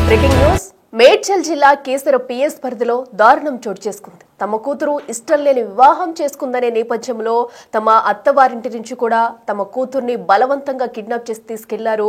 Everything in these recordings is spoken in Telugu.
బ్రేకింగ్ న్యూస్ మేడ్చల్ జిల్లా కేసర పిఎస్ పరిధిలో దారుణం చోటు చేసుకుంది. తమ కూతురు ఇష్టం లేని వివాహం చేసుకుందనే నేపథ్యంలో తమ అత్తవారింటి నుంచి కూడా తమ కూతుర్ని బలవంతంగా కిడ్నాప్ చేసి తీసుకెళ్లారు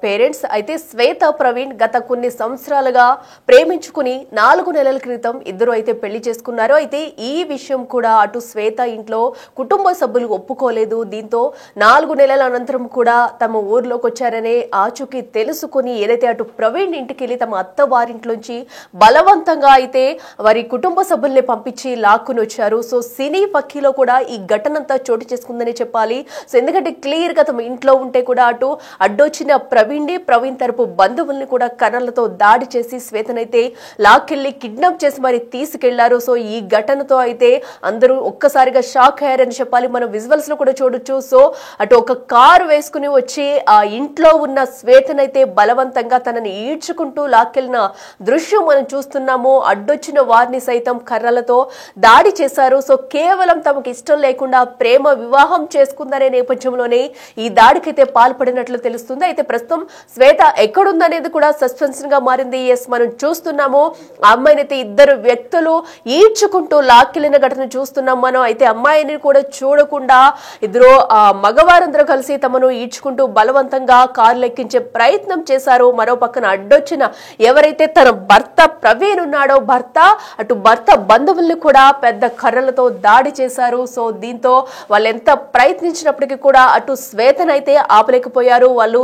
పేరెంట్స్. అయితే శ్వేత ప్రవీణ్ గత కొన్ని సంవత్సరాలుగా ప్రేమించుకుని 4 నెలల క్రితం ఇద్దరు అయితే పెళ్లి చేసుకున్నారు. అయితే ఈ విషయం కూడా అటు శ్వేత ఇంట్లో కుటుంబ సభ్యులు ఒప్పుకోలేదు. దీంతో 4 నెలల అనంతరం కూడా తమ ఊర్లోకి వచ్చారనే ఆచూకీ తెలుసుకుని ఏదైతే అటు ప్రవీణ్ ఇంటికి వెళ్లి తమ అత్తవారింట్లోంచి బలవంతంగా అయితే వారి కుటుంబ సభ్యుల్ని పంపించి లాక్కుని వచ్చారు. సో సినీ పక్కీలో కూడా ఈ ఘటనంతా చోటు చేసుకుందని చెప్పాలి. సో ఎందుకంటే క్లియర్ గా తమ ఇంట్లో ఉంటే కూడా అటు అడ్డొచ్చిన ప్రవీణ్ తరపు బంధువుల్ని కూడా కర్రలతో దాడి చేసి శ్వేతనైతే లాక్కెళ్లి కిడ్నాప్ చేసి మరి తీసుకెళ్లారు. సో ఈ ఘటనతో అయితే అందరూ ఒక్కసారిగా షాక్ అయ్యారని చెప్పాలి. మనం విజువల్స్ లో కూడా చూడొచ్చు. సో అటు ఒక కారు వేసుకుని వచ్చి ఆ ఇంట్లో ఉన్న శ్వేతనైతే బలవంతంగా తనని ఈడ్చుకుంటూ లాక్కెళ్లిన దృశ్యం మనం చూస్తున్నాము. అడ్డొచ్చిన వారిని సైతం కర్రలతో దాడి చేశారు. సో కేవలం తమకు ఇష్టం లేకుండా ప్రేమ వివాహం చేసుకుందనే నేపథ్యంలోనే ఈ దాడికైతే పాల్పడినట్లు తెలుస్తుంది. అయితే ప్రస్తుతం శ్వేత ఎక్కడుందనేది కూడా సస్పెన్స్ గా మారింది. ఎస్, మనం చూస్తున్నాము ఆ అమ్మాయినైతే ఇద్దరు వ్యక్తులు ఈడ్చుకుంటూ లాక్కెళ్లిన ఘటన చూస్తున్నాం మనం. అయితే అమ్మాయిని కూడా చూడకుండా ఇద్దరు మగవారందరూ కలిసి తమను ఈడ్చుకుంటూ బలవంతంగా కారులు ఎక్కించే ప్రయత్నం చేశారు. మరో పక్కన అడ్డొచ్చిన ఎవరైతే తన భర్త ప్రవీణ్ ఉన్నాడో అటు భర్త బంధువుల్ని కూడా పెద్ద కర్రలతో దాడి చేశారు. సో దీంతో వాళ్ళు ఎంత ప్రయత్నించినప్పటికీ కూడా అటు శ్వేతనైతే ఆపలేకపోయారు. వాళ్ళు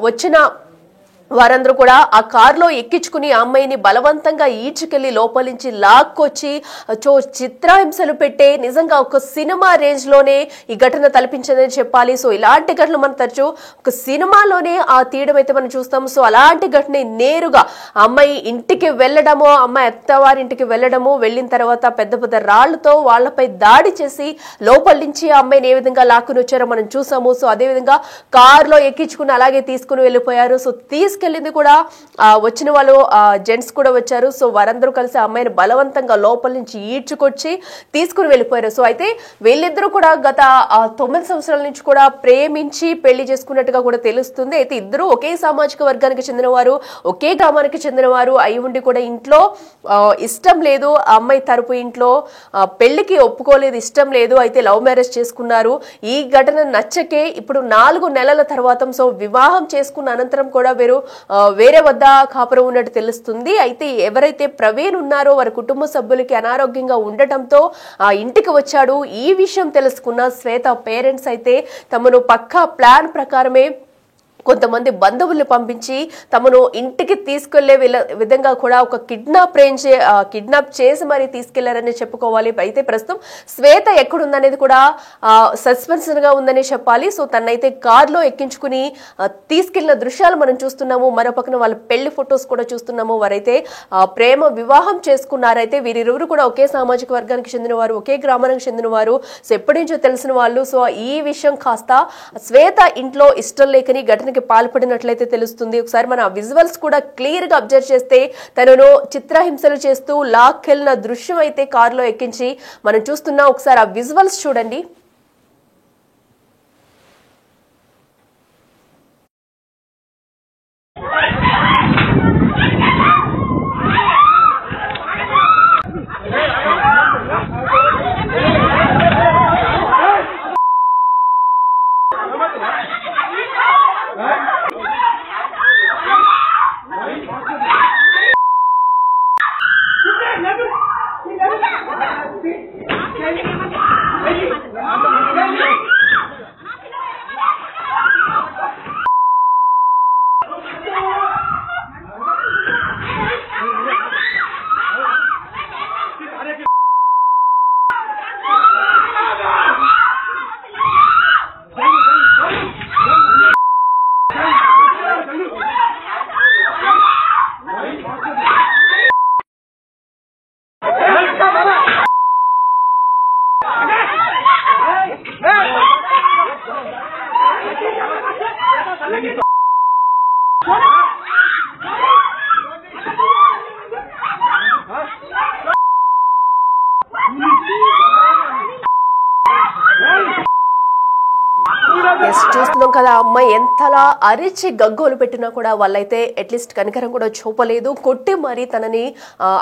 వచ్చిన వారందరూ కూడా ఆ కారులో ఎక్కించుకుని ఆ అమ్మాయిని బలవంతంగా ఈడ్చుకెళ్లి లోపల నుంచి లాక్కొచ్చి చిత్రహింసలు పెట్టే నిజంగా ఒక సినిమా రేంజ్ లోనే ఈ ఘటన తలపించిందని చెప్పాలి. సో ఇలాంటి ఘటనలు మనం తరచు ఒక సినిమాలోనే ఆ తీయడం అయితే మనం చూస్తాం. సో అలాంటి ఘటన నేరుగా అమ్మాయి ఇంటికి వెళ్లడము, అమ్మాయి అత్తవారింటికి వెళ్లడము, వెళ్లిన తర్వాత పెద్ద పెద్ద రాళ్లతో వాళ్లపై దాడి చేసి లోపల నుంచి ఆ అమ్మాయిని ఏ విధంగా లాక్కుని వచ్చారో మనం చూసాము. సో అదే విధంగా కారులో ఎక్కించుకుని అలాగే తీసుకుని వెళ్లిపోయారు. సో తీసుకెళ్లింది కూడా వచ్చిన వాళ్ళు జెంట్స్ కూడా వచ్చారు. సో వారందరూ కలిసి అమ్మాయిని బలవంతంగా లోపల నుంచి ఈడ్చుకొచ్చి తీసుకుని వెళ్ళిపోయారు. సో అయితే వీళ్ళిద్దరూ కూడా గత 9 సంవత్సరాల నుంచి కూడా ప్రేమించి పెళ్లి చేసుకున్నట్టుగా కూడా తెలుస్తుంది. అయితే ఇద్దరు ఒకే సామాజిక వర్గానికి చెందినవారు, ఒకే గ్రామానికి చెందినవారు అయి ఉండి కూడా ఇంట్లో ఇష్టం లేదు, అమ్మాయి తరపు ఇంట్లో పెళ్లికి ఒప్పుకోలేదు, ఇష్టం లేదు. అయితే లవ్ మ్యారేజ్ చేసుకున్నారు. ఈ ఘటన నచ్చకే ఇప్పుడు 4 నెలల తర్వాత సో వివాహం చేసుకున్న అనంతరం కూడా వేరే వద్ద కాపురం ఉన్నట్టు తెలుస్తుంది. అయితే ఎవరైతే ప్రవీణ్ ఉన్నారో వారి కుటుంబ సభ్యులకి అనారోగ్యంగా ఉండటంతో ఆ ఇంటికి వచ్చాడు. ఈ విషయం తెలుసుకున్న శ్వేత పేరెంట్స్ అయితే తమను పక్కా ప్లాన్ ప్రకారమే కొంతమంది బంధువుల్ని పంపించి తమను ఇంటికి తీసుకెళ్లే విధంగా కూడా ఒక కిడ్నాప్ చేసి మరి తీసుకెళ్లారని చెప్పుకోవాలి. అయితే ప్రస్తుతం శ్వేత ఎక్కడుందనేది కూడా సస్పెన్స్ గా ఉందని చెప్పాలి. సో తనైతే కారులో ఎక్కించుకుని తీసుకెళ్లిన దృశ్యాలు మనం చూస్తున్నాము. మరో పక్కన వాళ్ళ పెళ్లి ఫొటోస్ కూడా చూస్తున్నాము. వారైతే ప్రేమ వివాహం చేసుకున్నారైతే వీరిరువురు కూడా ఒకే సామాజిక వర్గానికి చెందిన వారు, ఒకే గ్రామానికి చెందిన వారు. సో ఎప్పటి నుంచో తెలిసిన వాళ్ళు. సో ఈ విషయం కాస్త శ్వేత ఇంట్లో ఇష్టం లేకని ఘటన పాల్పడినట్లయితే తెలుస్తుంది. ఒకసారి మన విజువల్స్ కూడా క్లియర్ గా అబ్జర్వ్ చేస్తే తనను చిత్రహింసలు చేస్తూ లాక్కెళ్లిన దృశ్యం అయితే కారులో ఎక్కించి మనం చూస్తున్నాం. ఒకసారి ఆ విజువల్స్ చూడండి. చూస్తున్నాం కదా, అమ్మాయి ఎంతలా అరిచి గగ్గోలు పెట్టినా కూడా వాళ్ళైతే అట్లీస్ట్ కనికరం కూడా చూపలేదు. కొట్టి మరి తనని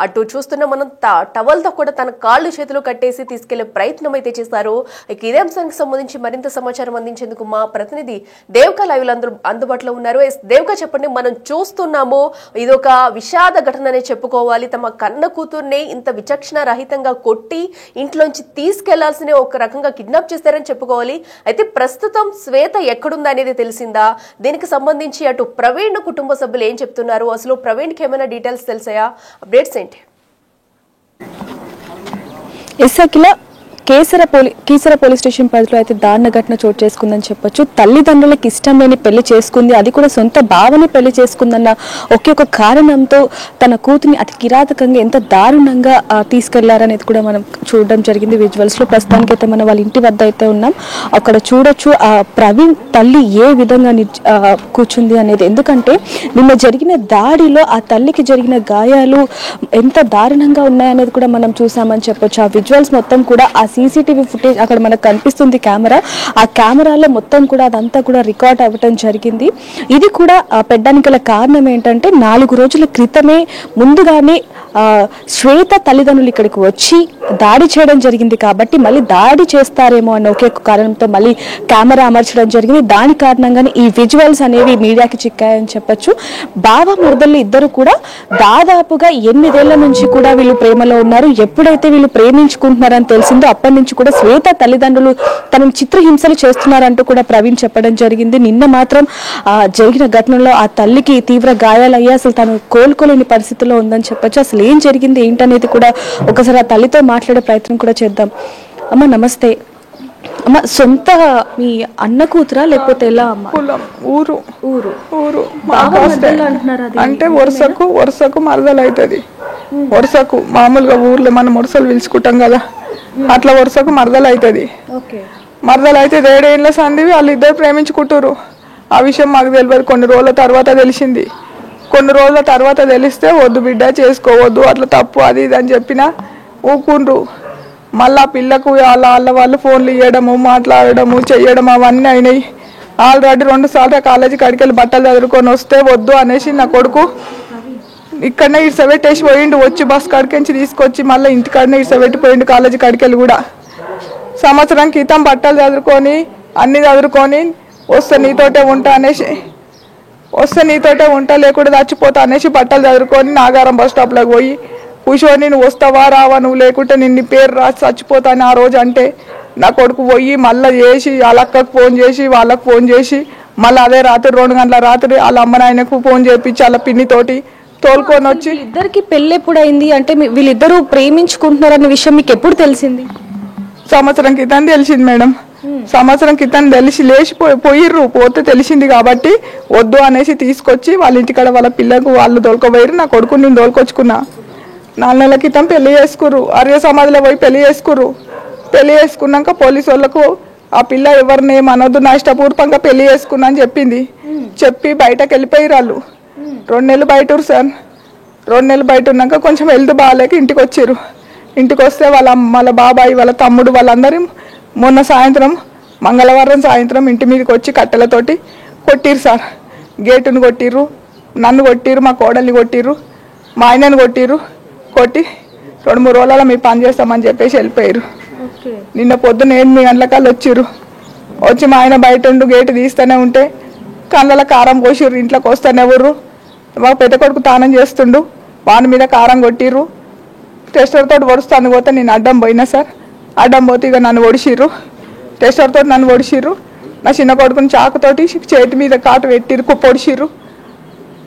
అటు చూస్తున్న మనం టవల్తో కూడా తన కాళ్ళు చేతులు కట్టేసి తీసుకెళ్లే ప్రయత్నం అయితే చేశారు. ఇక ఇదే అంశానికి సంబంధించి మరింత సమాచారం అందించేందుకు మా ప్రతినిధి దేవక లైవ్ అందుబాటులో ఉన్నారు. దేవక, చెప్పండి, మనం చూస్తున్నాము ఇదొక విషాద ఘటననే చెప్పుకోవాలి. తమ కన్న కూతుర్ని ఇంత విచక్షణ రహితంగా కొట్టి ఇంట్లోంచి తీసుకెళ్లాల్సిన ఒక రకంగా కిడ్నాప్ చేశారని చెప్పుకోవాలి. అయితే ప్రస్తుతం శ్వేత ఎక్కడుందా అనేది తెలిసిందా? దీనికి సంబంధించి అటు ప్రవీణ్ కుటుంబ సభ్యులు ఏం చెప్తున్నారు? అసలు ప్రవీణ్ కి ఏమైనా డీటెయిల్స్ తెలిసాయా? అప్డేట్స్ ఏంటి? కీసర పోలీస్ స్టేషన్ పరిధిలో అయితే దారుణ ఘటన చోటు చేసుకుందని చెప్పొచ్చు. తల్లిదండ్రులకు ఇష్టం లేని పెళ్లి చేసుకుంది, అది కూడా సొంత భావని పెళ్లి చేసుకుందన్న ఒకే ఒక కారణంతో తన కూతుర్ని అతి కిరాతకంగా ఎంత దారుణంగా తీసుకెళ్లారనేది కూడా మనం చూడడం జరిగింది విజువల్స్ లో. ప్రస్తుతానికి అయితే మనం వాళ్ళ ఇంటి వద్ద అయితే ఉన్నాం. అక్కడ చూడొచ్చు ఆ ప్రవీణ్ తల్లి ఏ విధంగా కూర్చుంది అనేది. ఎందుకంటే నిన్న జరిగిన దాడిలో ఆ తల్లికి జరిగిన గాయాలు ఎంత దారుణంగా ఉన్నాయనేది కూడా మనం చూసామని చెప్పొచ్చు. ఆ విజువల్స్ మొత్తం కూడా ఆ సీసీటీవీ ఫుటేజ్ అక్కడ మనకు కనిపిస్తుంది కెమెరా. ఆ కెమెరాలో మొత్తం కూడా అదంతా కూడా రికార్డ్ అవ్వటం జరిగింది. ఇది కూడా పెట్టడానికి గల కారణం ఏంటంటే 4 రోజుల క్రితమే ముందుగానే శ్వేత తల్లిదండ్రులు ఇక్కడికి వచ్చి దాడి చేయడం జరిగింది కాబట్టి మళ్ళీ దాడి చేస్తారేమో అన్న ఒకే కారణంతో మళ్ళీ కెమెరా అమర్చడం జరిగింది. దాని కారణంగానే ఈ విజువల్స్ అనేవి మీడియాకి చిక్కాయని చెప్పొచ్చు. బావ మరదళ్ళు ఇద్దరు కూడా దాదాపుగా 8 ఏళ్ల నుంచి కూడా వీళ్ళు ప్రేమలో ఉన్నారు. ఎప్పుడైతే వీళ్ళు ప్రేమించుకుంటున్నారని తెలిసిందో అప్పటి నుంచి కూడా శ్వేత తల్లిదండ్రులు తనను చిత్రహింసలు చేస్తున్నారంటూ కూడా ప్రవీణ్ చెప్పడం జరిగింది. నిన్న మాత్రం జరిగిన ఘటనలో ఆ తల్లికి తీవ్ర గాయాలయ్యి అసలు తను కోలుకోలేని పరిస్థితిలో ఉందని చెప్పొచ్చు. అసలు ఏం జరిగింది ఏంటనేది కూడా ఒకసారి ఆ తల్లితో మాట్లాడే ప్రయత్నం కూడా చేద్దాం. అమ్మ నమస్తే. అమ్మ, సొంత మీ అన్న కూతురా లేకపోతే ఎలా అమ్మ? ఊరు ఊరు ఊరు అంటే వరుసకు మరదలు అవుతుంది. వరుసకు మామూలుగా ఊర్లో మనం వరుసలు పిలుచుకుంటాం కదా, అట్లా వరుసకు మరదలు అవుతుంది. మరదలు అయితే 7 ఏళ్ళ సంది వాళ్ళిద్దరు ప్రేమించుకుంటారు. ఆ విషయం మాకు తెలియదు. కొన్ని రోజుల తర్వాత తెలిసింది. కొన్ని రోజుల తర్వాత తెలిస్తే వద్దు బిడ్డ చేసుకోవద్దు, అట్లా తప్పు అది ఇది అని చెప్పినా ఊకుండ్రు. మళ్ళీ ఆ పిల్లకు వాళ్ళు ఫోన్లు ఇవ్వడము, మాట్లాడడము, చెయ్యడం అవన్నీ అయినాయి. ఆల్రెడీ 2 సార్లు కాలేజీకి అడికెళ్ళి బట్టలు చదువుకొని వస్తే వద్దు అనేసి నా కొడుకు ఇక్కడనే ఇడ్సబెట్టేసి పోయిండు. వచ్చి బస్ కాడికించి తీసుకొచ్చి మళ్ళీ ఇంటికాడనే ఇడ్సబెట్టిపోయిండు. కాలేజీ కాడికెళ్ళి కూడా సంవత్సరం క్రితం బట్టలు చదువుకొని అన్ని చదువుకొని వస్తే నీతోటే ఉంటా లేకుండా చచ్చిపోతా అనేసి బట్టలు చదువుకొని నాగారం బస్ స్టాప్లోకి పోయి కూర్చొని నువ్వు వస్తావా రావా, నువ్వు లేకుంటే నిన్ను పేరు రాసి చచ్చిపోతాను ఆ రోజు అంటే నా కొడుకు పోయి మళ్ళీ చేసి వాళ్ళ అక్కకు ఫోన్ చేసి వాళ్ళకు ఫోన్ చేసి మళ్ళీ అదే రాత్రి 2 గంటల రాత్రి వాళ్ళ అమ్మ నాయనకు ఫోన్ చేయించి వాళ్ళ పిన్నితోటి తోలుకొని వచ్చి. ఇద్దరికి పెళ్ళి ఎప్పుడు అయింది అంటే వీళ్ళిద్దరూ ప్రేమించుకుంటున్నారన్న విషయం మీకు ఎప్పుడు తెలిసింది? సంవత్సరం క్రితం తెలిసింది మేడం. సంవత్సరం క్రితం పోయిర్రు. పోతే తెలిసింది కాబట్టి వద్దు అనేసి తీసుకొచ్చి వాళ్ళ ఇంటికాడ వాళ్ళ పిల్లకు వాళ్ళు తోలుకోపోయారు. నా కొడుకు నేను తోలుకొచ్చుకున్నా. 4 నెలల క్రితం పెళ్లి చేసుకుర్రు. ఆర్య సమాధిలో పోయి పెళ్లి చేసుకుర్రు. పెళ్లి చేసుకున్నాక పోలీసు వాళ్ళకు ఆ పిల్ల ఎవరిని ఏమనొద్దు, నా ఇష్టపూర్వకంగా పెళ్లి చేసుకున్నా అని చెప్పింది. చెప్పి బయటకు వెళ్ళిపోయారు వాళ్ళు. 2 నెలలు బయట సార్. 2 నెలలు బయట ఉన్నాక కొంచెం హెల్త్ బాగాలేక ఇంటికి వచ్చారు. ఇంటికి వస్తే వాళ్ళ బాబాయ్ వాళ్ళ తమ్ముడు వాళ్ళందరూ మొన్న సాయంత్రం మంగళవారం సాయంత్రం ఇంటి మీదకి వచ్చి కట్టెలతోటి కొట్టిరు సార్. గేటును కొట్టిర్రు, నన్ను కొట్టిర్రు, మా కోడల్ని కొట్టిర్రు, మా ఆయనను కొట్టిర్రు. కొట్టి 2-3 రోజుల మీ పని చేస్తామని చెప్పేసి వెళ్ళిపోయారు. నిన్న పొద్దున్న 8 గంటలకల్లా వచ్చిర్రు. వచ్చి మా ఆయన బయట ఉండు గేటు తీస్తూనే ఉంటే కళ్ళ కారం పోసిర్రు. ఇంట్లోకి వస్తూనే ఎవరు మా పెద్ద కొడుకు తానం చేస్తుండు, వాని మీద కారం కొట్టిర్రు. టెస్టర్తో ఒడుస్తాను పోతే నేను అడ్డం పోయినా సార్. అడ్డం పోతే ఇక నన్ను ఒడిసిర్రు. టెస్టర్తో నన్ను ఒడిసిర్రు. నా చిన్న కొడుకుని చాకుతోటి చేతి మీద కాటు పెట్టిర్రు, పొడిసిర్రు.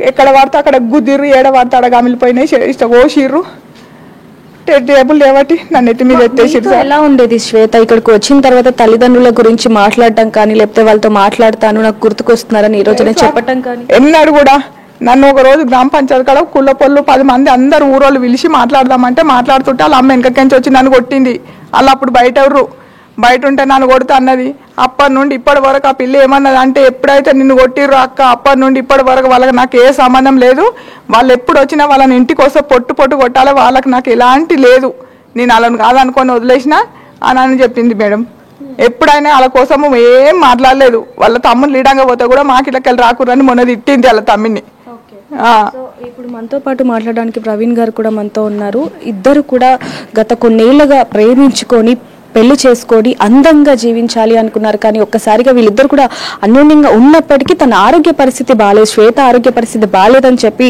ఎక్కడ పడితే అక్కడ గుద్దిర్రు, ఏడ పడితే అక్కడ గమిలిపోయినాయి, ఇష్టం కోసిర్రు. టేబుల్ లేవటి నన్ను ఎత్తి మీద ఎత్తేసిర్రు. ఎలా ఉండేది శ్వేత ఇక్కడికి వచ్చిన తర్వాత పల్లెదండ్రుల గురించి మాట్లాడటం కానీ లేకపోతే వాళ్ళతో మాట్లాడతాను నాకు గుర్తుకొస్తున్నారని ఈ రోజునే చెప్పటం కానీ? ఎన్నాడు కూడా నన్ను ఒక రోజు గ్రామ పంచాయతీ కాడ కుళ్ళ పొల్లు 10 మంది అందరు ఊరోళ్ళు పిలిచి మాట్లాడదామంటే మాట్లాడుతుంటే వాళ్ళ అమ్మ వెనకకించి వచ్చి నన్ను కొట్టింది. వాళ్ళు అప్పుడు బయట ఉంటే నన్ను కొడుతా అన్నది. అప్పటి నుండి ఇప్పటి వరకు ఆ పిల్ల ఏమన్నది అంటే ఎప్పుడైతే నిన్ను కొట్టిర్రు అక్క అప్పటి నుండి ఇప్పటి వరకు వాళ్ళకి నాకు ఏ సంబంధం లేదు, వాళ్ళు ఎప్పుడు వచ్చినా వాళ్ళని ఇంటికి వస్తే పొట్టు కొట్టాలి, వాళ్ళకి నాకు ఎలాంటి లేదు, నేను వాళ్ళని కాదనుకొని వదిలేసిన అని చెప్పింది మేడం. ఎప్పుడైనా వాళ్ళ కోసము ఏం మాట్లాడలేదు. వాళ్ళ తమ్ముడు లీడంగా పోతే కూడా మాకిళ్ళకెళ్ళి రాకురని మొన్న తిట్టింది వాళ్ళ తమ్మిని. సో ఇప్పుడు మనతో పాటు మాట్లాడడానికి ప్రవీణ్ గారు కూడా మనతో ఉన్నారు. ఇద్దరు కూడా గత కొన్నేళ్లుగా ప్రేమించుకొని పెళ్లి చేసుకొని అందంగా జీవించాలి అనుకున్నారు. కానీ ఒక్కసారిగా వీళ్ళిద్దరు కూడా అన్యోన్యంగా ఉన్నప్పటికీ తన ఆరోగ్య పరిస్థితి బాగాలేదు, శ్వేత ఆరోగ్య పరిస్థితి బాగాలేదని చెప్పి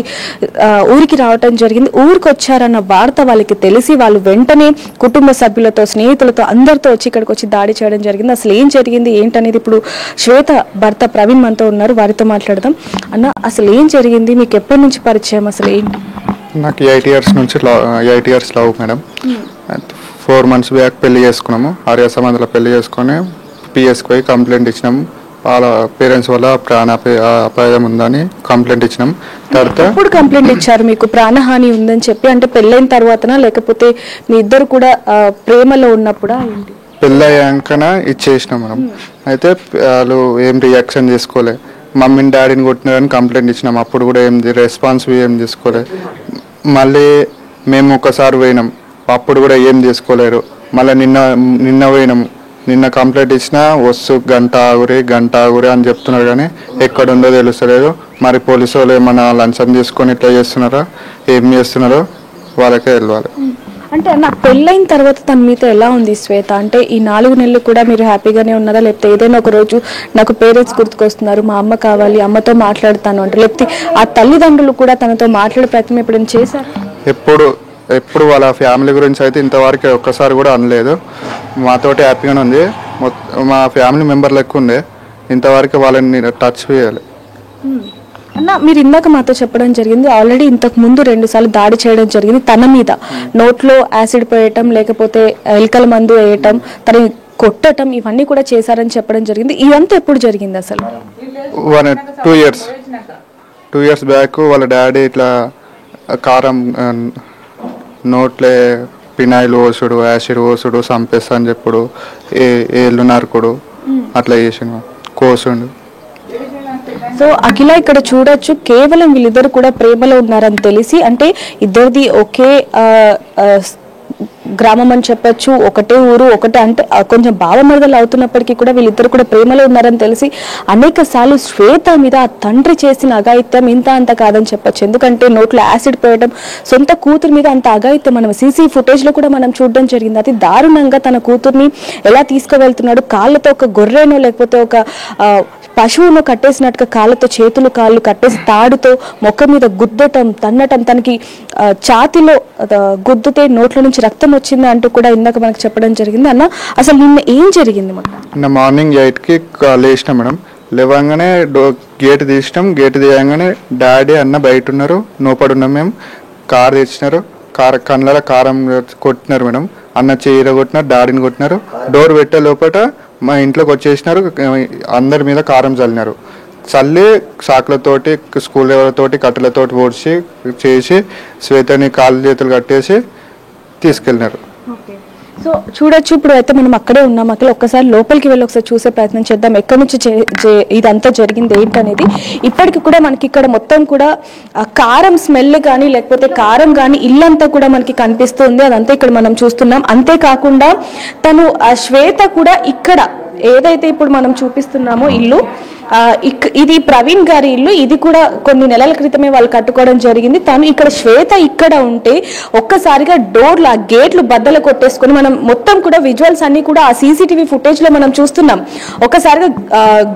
ఊరికి రావటం జరిగింది. ఊరికి వచ్చారన్న వార్త వాళ్ళకి తెలిసి వాళ్ళు వెంటనే కుటుంబ సభ్యులతో, స్నేహితులతో అందరితో వచ్చి ఇక్కడికి వచ్చి దాడి చేయడం జరిగింది. అసలు ఏం జరిగింది ఏంటనేది ఇప్పుడు శ్వేత భర్త ప్రవీణ్ మనతో ఉన్నారు, వారితో మాట్లాడదాం. అన్న, అసలు ఏం జరిగింది, మీకు ఎప్పటి నుంచి పరిచయం, అసలు ఏంటి? నాకు 8 ఇయర్స్ నుంచి 8 years love madam. 4 months back పెళ్లి చేసుకున్నాము. ఆర్య సమాధిలో పెళ్లి చేసుకొని పిఎస్కి పోయి కంప్లైంట్ ఇచ్చినాము. వాళ్ళ పేరెంట్స్ వల్ల అపాయం ఉందని కంప్లైంట్ ఇచ్చినాం. తర్వాత ఎప్పుడు కంప్లైంట్ ఇచ్చారు? మీకు ప్రాణహాని ఉందని చెప్పి, అంటే పెళ్ళైన తర్వాతనా లేకపోతే మీ ఇద్దరు కూడా ప్రేమలో ఉన్నప్పుడా ఏంటి? పెళ్ళి అయ్యాకనే ఇచ్చేసినాం మేడం. అయితే వాళ్ళు ఏం రియాక్షన్ చేసుకోలే. మమ్మీని డాడీని కొట్టినారని కంప్లైంట్ ఇచ్చినాం. అప్పుడు కూడా ఏం రెస్పాన్స్ ఏం తీసుకోలే. మళ్ళీ మేము ఒకసారి పోయినాం, అప్పుడు కూడా ఏం చేసుకోలేరు. మళ్ళీ నిన్న పోయినాము. నిన్న కంప్లైంట్ ఇచ్చినా వస్తు గంట ఆగురి అని చెప్తున్నారు, కానీ ఎక్కడుందో తెలుస్తలేదు. మరి పోలీసు వాళ్ళు ఏమన్నా లంచం తీసుకొని ఇట్లా చేస్తున్నారా, ఏం చేస్తున్నారో వాళ్ళకే వెళ్ళాలి. అంటే నాకు పెళ్ళైన తర్వాత తన మీతో ఎలా ఉంది శ్వేత? అంటే ఈ 4 నెలలు కూడా మీరు హ్యాపీగానే ఉన్నారా? లేకపోతే ఏదైనా ఒక రోజు నాకు పేరెంట్స్ గుర్తుకొస్తున్నారు, మా అమ్మ కావాలి, అమ్మతో మాట్లాడుతాను అంటే, లేకపోతే ఆ తల్లిదండ్రులు కూడా తనతో మాట్లాడే ప్రయత్నం ఎప్పుడైనా చేశారు? ఎప్పుడు వాళ్ళ ఫ్యామిలీ గురించి అయితే ఇంతవరకు ఒక్కసారి కూడా అనలేదు. మాతోటి హ్యాపీగానే ఉంది. మా ఫ్యామిలీ మెంబర్ లెక్క ఉండే. ఇంతవరకు వాళ్ళని టచ్ చేయాలి. అన్న, మీరు ఇందాక మాతో చెప్పడం జరిగింది ఆల్రెడీ ఇంతకు ముందు 2 సార్లు దాడి చేయడం జరిగింది తన మీద. నోట్లో యాసిడ్ పోయటం, లేకపోతే ఎలుకల మందు వేయటం, తన కొట్టటం, ఇవన్నీ కూడా చేశారని చెప్పడం జరిగింది. ఇదంతా ఎప్పుడు జరిగింది అసలు? 2 years బ్యాక్ వాళ్ళ డాడీ ఇట్లా కారం నోట్లే పినాయిల్ పోసుడు, యాసిడ్ పోసుడు, చంపేస్తా అని చెప్పుడు, ఏళ్ళు నరకుడు అట్లా చేసిన కోసుండు. సో అఖిల, ఇక్కడ చూడొచ్చు కేవలం వీళ్ళిద్దరు కూడా ప్రేమలో ఉన్నారని తెలిసి, అంటే ఇద్దరిది ఒకే గ్రామం అని చెప్పొచ్చు, ఒకటే ఊరు, ఒకటే, అంటే కొంచెం భావమర్దలు అవుతున్నప్పటికీ కూడా వీళ్ళిద్దరు కూడా ప్రేమలో ఉన్నారని తెలిసి అనేక సార్లు శ్వేత మీద ఆ తండ్రి చేసిన అఘాయిత్యం ఇంత అంత కాదని చెప్పొచ్చు. ఎందుకంటే నోట్లో యాసిడ్ పోయడం, సొంత కూతురు మీద అంత అఘాయిత్యం మనం సీసీ ఫుటేజ్ లో కూడా మనం చూడడం జరిగింది. అతి దారుణంగా తన కూతుర్ని ఎలా తీసుకువెళ్తున్నాడు, కాళ్ళతో ఒక గొర్రెనో లేకపోతే ఒక పశువును కట్టేసినట్టుగా కాళ్ళతో చేతులు కాళ్ళు కట్టేసి తాడుతో మొక్క మీద గుద్దటం, తన్నటం, తనకి ఛాతిలో గుద్దుతే నోట్ల నుంచి రక్తం వచ్చింది అంటూ కూడా ఇందాక మనకు చెప్పడం జరిగింది. అన్న, అసలు నిన్న ఏం జరిగింది? నిన్న మార్నింగ్ 8కి లేచినాం మేడం. లేవగానే గేట్ తీసినాం. గేట్ తీయగానే డాడీ అన్న బయట ఉన్నారు, నోపడున్నాం. మేము కారు తెచ్చినారు, కళ్ళ కారం కొట్టినారు మేడం. అన్న చీర కొట్టినారు, డాడీని కొట్టినారు. డోర్ పెట్టే లోపల మా ఇంట్లోకి వచ్చేసినారు. అందరి మీద కారం చల్లినారు. చల్లి సాకులతోటి, స్కూల్ ఎవరితోటి, కట్టెలతోటి ఓడిచి చేసి శ్వేతని కాళ్ళు చేతులు కట్టేసి తీసుకెళ్ళినారు. సో చూడొచ్చు, ఇప్పుడు అయితే మనం అక్కడే ఉన్నాం. అక్కడ ఒక్కసారి లోపలికి వెళ్ళి ఒకసారి చూసే ప్రయత్నం చేద్దాం, ఎక్కడి నుంచి ఇదంతా జరిగింది ఏంటనేది. ఇప్పటికి కూడా మనకి ఇక్కడ మొత్తం కూడా కారం స్మెల్ కానీ లేకపోతే కారం కానీ ఇల్లంతా కూడా మనకి కనిపిస్తుంది. అదంతా ఇక్కడ మనం చూస్తున్నాం. అంతేకాకుండా తను శ్వేత కూడా ఇక్కడ ఏదైతే ఇప్పుడు మనం చూపిస్తున్నామో ఇల్లు, ఇది ప్రవీణ్ గారి ఇల్లు. ఇది కూడా కొన్ని నెలల క్రితమే వాళ్ళు కట్టుకోవడం జరిగింది. తను ఇక్కడ శ్వేత ఇక్కడ ఉంటే ఒక్కసారిగా డోర్లు, ఆ గేట్లు బద్దలు కొట్టేసుకొని, మనం మొత్తం కూడా విజువల్స్ అన్ని కూడా ఆ సీసీటీవీ ఫుటేజ్ లో మనం చూస్తున్నాం. ఒక్కసారిగా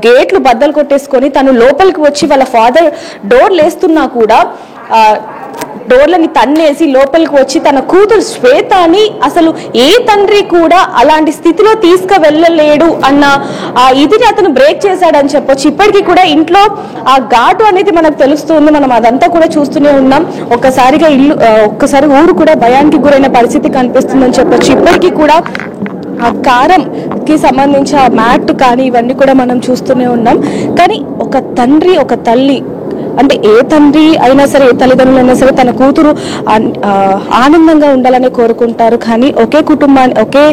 గేట్లు బద్దలు కొట్టేసుకొని తను లోపలికి వచ్చి వాళ్ళ ఫాదర్ డోర్ లేస్తున్నా కూడా డోర్లని తన్నేసి లోపలికి వచ్చి తన కూతురు శ్వేతని అసలు ఏ తండ్రి కూడా అలాంటి స్థితిలో తీసుకువెళ్ళలేడు అన్న ఇదిని అతను బ్రేక్ చేశాడని చెప్పొచ్చు. ఇప్పటికీ కూడా ఇంట్లో ఆ ఘాటు అనేది మనకు తెలుస్తుంది. మనం అదంతా కూడా చూస్తూనే ఉన్నాం. ఒక్కసారి ఊరు కూడా భయానికి గురైన పరిస్థితి కనిపిస్తుందని చెప్పొచ్చు. ఇప్పటికీ కూడా ఆ కారంకి సంబంధించి ఆ మ్యాట్ కానీ ఇవన్నీ కూడా మనం చూస్తూనే ఉన్నాం. కానీ ఒక తండ్రి, ఒక తల్లి, అంటే ఏ తండ్రి అయినా సరే, ఏ తల్లిదండ్రులు అయినా సరే తన కూతురు ఆనందంగా ఉండాలని కోరుకుంటారు. కానీ ఒకే కుటుంబాన్ని, ఒకే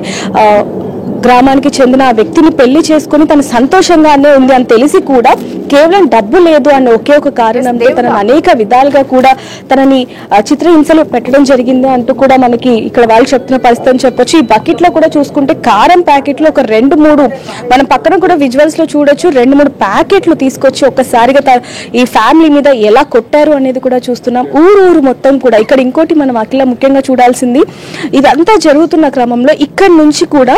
గ్రామానికి చెందిన ఆ వ్యక్తిని పెళ్లి చేసుకుని తను సంతోషంగానే ఉంది అని తెలిసి కూడా కేవలం డబ్బు లేదు అన్న ఒకే ఒక కారణంతో తనని అనేక విధాలుగా కూడా తనని చిత్రహింసలు పెట్టడం జరిగింది అంటూ కూడా మనకి ఇక్కడ వాళ్ళు చెప్తున్న పరిస్థితి అని చెప్పొచ్చు. ఈ బకెట్ లో కూడా చూసుకుంటే కారం ప్యాకెట్లు ఒక 2-3 మనం పక్కన కూడా విజువల్స్ లో చూడొచ్చు, 2-3 ప్యాకెట్లు తీసుకొచ్చి ఒక్కసారిగా ఈ ఫ్యామిలీ మీద ఎలా కొట్టారు అనేది కూడా చూస్తున్నాం. ఊరు మొత్తం కూడా. ఇక్కడ ఇంకోటి మనం అఖిల ముఖ్యంగా చూడాల్సింది, ఇదంతా జరుగుతున్న క్రమంలో ఇక్కడ నుంచి కూడా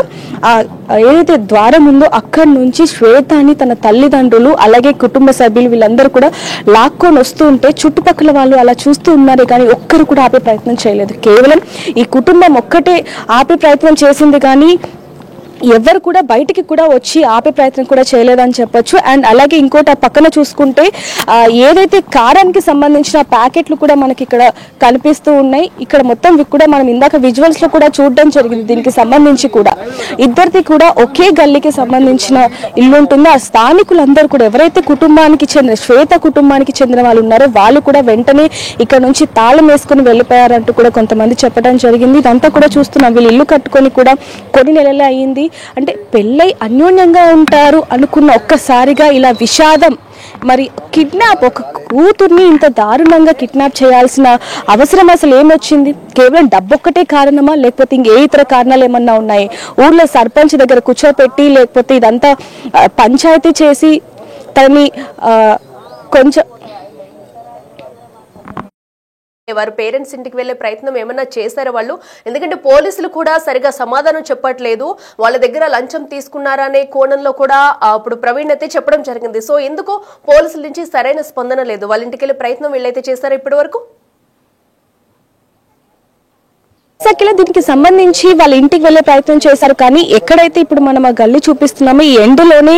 ఏదైతే ద్వారం ఉందో అక్కడి నుంచి శ్వేతాని తన తల్లిదండ్రులు అలాగే కుటుంబ సభ్యులు వీళ్ళందరూ కూడా లాక్కొని వస్తూ ఉంటే చుట్టుపక్కల వాళ్ళు అలా చూస్తూ ఉన్నారే కానీ ఒక్కరు కూడా ఆపే ప్రయత్నం చేయలేదు. కేవలం ఈ కుటుంబం ఒక్కటే ఆపే ప్రయత్నం చేసింది కానీ ఎవరు కూడా బయటికి కూడా వచ్చి ఆపే ప్రయత్నం కూడా చేయలేదని చెప్పొచ్చు. అండ్ అలాగే ఇంకోటి ఆ పక్కన చూసుకుంటే ఏదైతే కారానికి సంబంధించిన ప్యాకెట్లు కూడా మనకి ఇక్కడ కనిపిస్తూ ఉన్నాయి. ఇక్కడ మొత్తం కూడా మనం ఇందాక విజువల్స్ లో కూడా చూడడం జరిగింది. దీనికి సంబంధించి కూడా ఇద్దరిది కూడా ఒకే గల్లీకి సంబంధించిన ఇల్లు ఉంటుంది. ఆ స్థానికులందరూ కూడా ఎవరైతే కుటుంబానికి చెందిన శ్వేత కుటుంబానికి చెందిన వాళ్ళు ఉన్నారో వాళ్ళు కూడా వెంటనే ఇక్కడ నుంచి తాళం వేసుకుని వెళ్ళిపోయారంటూ కూడా కొంతమంది చెప్పడం జరిగింది. ఇదంతా కూడా చూస్తున్నాం. వీళ్ళు ఇల్లు కట్టుకొని కూడా కొన్ని నెలలే అయ్యింది. అంటే పెళ్ళై అన్యోన్యంగా ఉంటారు అనుకున్న ఒక్కసారిగా ఇలా విషాదం. మరి కిడ్నాప్, ఒక కూతుర్ని ఇంత దారుణంగా కిడ్నాప్ చేయాల్సిన అవసరం అసలు ఏమొచ్చింది? కేవలం డబ్బు ఒక్కటే కారణమా, లేకపోతే ఇంకే ఇతర కారణాలు ఏమన్నా ఉన్నాయి? ఊర్లో సర్పంచ్ దగ్గర కూర్చోపెట్టి లేకపోతే ఇదంతా పంచాయతీ చేసి తనని కొంచెం వారు పేరెంట్స్ ఇంటికి వెళ్లే ప్రయత్నం ఏమన్నా చేశారా వాళ్ళు? ఎందుకంటే పోలీసులు కూడా సరిగా సమాధానం చెప్పట్లేదు. వాళ్ళ దగ్గర లంచం తీసుకున్నారా అనే కోణంలో కూడా అప్పుడు ప్రవీణ్ అయితే చెప్పడం జరిగింది. సో ఎందుకో పోలీసుల నుంచి సరైన స్పందన లేదు. వాళ్ళ ఇంటికి వెళ్లే ప్రయత్నం వీళ్ళైతే చేశారా ఇప్పటి వరకు? సకిల దీనికి సంబంధించి వాళ్ళ ఇంటికి వెళ్లే ప్రయత్నం చేశారు కానీ ఎక్కడైతే ఇప్పుడు మనం ఆ గల్లీ చూపిస్తున్నామో ఈ ఎండ్లోనే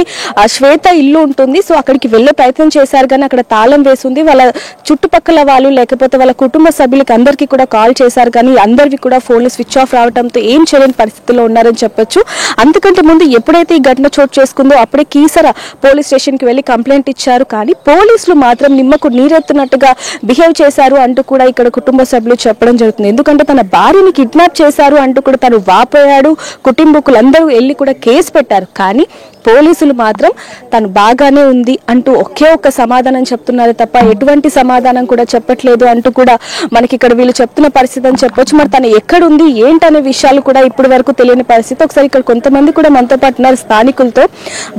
శ్వేత ఇల్లు ఉంటుంది. సో అక్కడికి వెళ్లే ప్రయత్నం చేశారు కానీ అక్కడ తాళం వేసింది. వాళ్ళ చుట్టుపక్కల వాళ్ళు లేకపోతే వాళ్ళ కుటుంబ సభ్యులకి అందరికీ కూడా కాల్ చేశారు కానీ అందరివి కూడా ఫోన్లు స్విచ్ ఆఫ్ రావడంతో ఏం చేయలేని పరిస్థితిలో ఉన్నారని చెప్పొచ్చు. అంతకంటే ముందు ఎప్పుడైతే ఈ ఘటన చోటు చేసుకుందో అప్పుడే కీసర పోలీస్ స్టేషన్ కి వెళ్లి కంప్లైంట్ ఇచ్చారు. కానీ పోలీసులు మాత్రం నిమ్మకు నీరెత్తున్నట్టుగా బిహేవ్ చేశారు అంటూ కూడా ఇక్కడ కుటుంబ సభ్యులు చెప్పడం జరుగుతుంది. ఎందుకంటే తన భార్యని కిడ్నాప్ చేశారు అంటూ కూడా తను వాపోయాడు. కుటుంబకులందరూ వెళ్ళి కూడా కేసు పెట్టారు. కానీ పోలీసులు మాత్రం తను బాగానే ఉంది అంటూ ఒకే ఒక్క సమాధానం చెప్తున్నారు తప్ప ఎటువంటి సమాధానం కూడా చెప్పట్లేదు అంటూ కూడా మనకి ఇక్కడ వీళ్ళు చెప్తున్న పరిస్థితి అని చెప్పొచ్చు. మరి తను ఎక్కడుంది ఏంటనే విషయాలు కూడా ఇప్పటి వరకు తెలియని పరిస్థితి. ఒకసారి ఇక్కడ కొంతమంది కూడా మనతో పాటు ఉన్నారు స్థానికులతో,